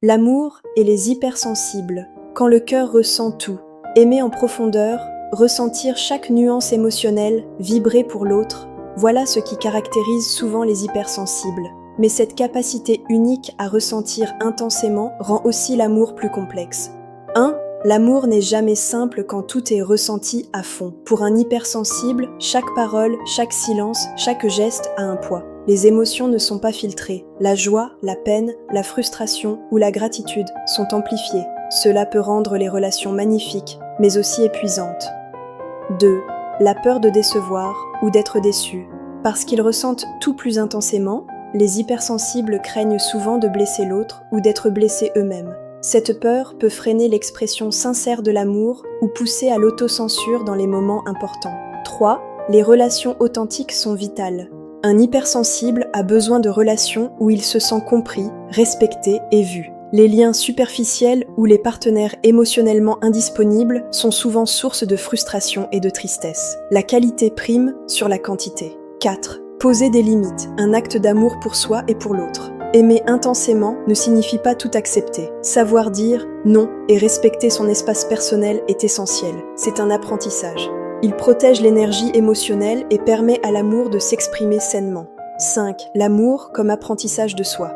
L'amour et les hypersensibles, quand le cœur ressent tout, aimer en profondeur, ressentir chaque nuance émotionnelle, vibrer pour l'autre, voilà ce qui caractérise souvent les hypersensibles. Mais cette capacité unique à ressentir intensément rend aussi l'amour plus complexe. 1. L'amour n'est jamais simple quand tout est ressenti à fond. Pour un hypersensible, chaque parole, chaque silence, chaque geste a un poids. Les émotions ne sont pas filtrées. La joie, la peine, la frustration ou la gratitude sont amplifiées. Cela peut rendre les relations magnifiques, mais aussi épuisantes. 2. La peur de décevoir ou d'être déçu. Parce qu'ils ressentent tout plus intensément, les hypersensibles craignent souvent de blesser l'autre ou d'être blessés eux-mêmes. Cette peur peut freiner l'expression sincère de l'amour ou pousser à l'autocensure dans les moments importants. 3. Les relations authentiques sont vitales. Un hypersensible a besoin de relations où il se sent compris, respecté et vu. Les liens superficiels ou les partenaires émotionnellement indisponibles sont souvent source de frustration et de tristesse. La qualité prime sur la quantité. 4. Poser des limites, un acte d'amour pour soi et pour l'autre. Aimer intensément ne signifie pas tout accepter. Savoir dire non et respecter son espace personnel est essentiel. C'est un apprentissage. Il protège l'énergie émotionnelle et permet à l'amour de s'exprimer sainement. 5. L'amour comme apprentissage de soi.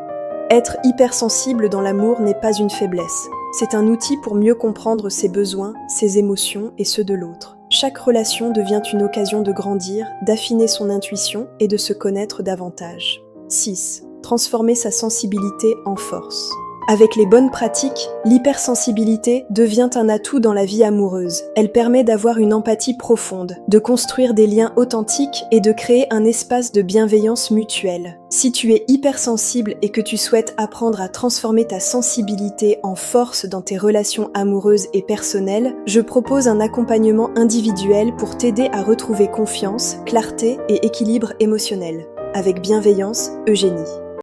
Être hypersensible dans l'amour n'est pas une faiblesse. C'est un outil pour mieux comprendre ses besoins, ses émotions et ceux de l'autre. Chaque relation devient une occasion de grandir, d'affiner son intuition et de se connaître davantage. 6. Transformer sa sensibilité en force. Avec les bonnes pratiques, l'hypersensibilité devient un atout dans la vie amoureuse. Elle permet d'avoir une empathie profonde, de construire des liens authentiques et de créer un espace de bienveillance mutuelle. Si tu es hypersensible et que tu souhaites apprendre à transformer ta sensibilité en force dans tes relations amoureuses et personnelles, je propose un accompagnement individuel pour t'aider à retrouver confiance, clarté et équilibre émotionnel. Avec bienveillance, Eugénie.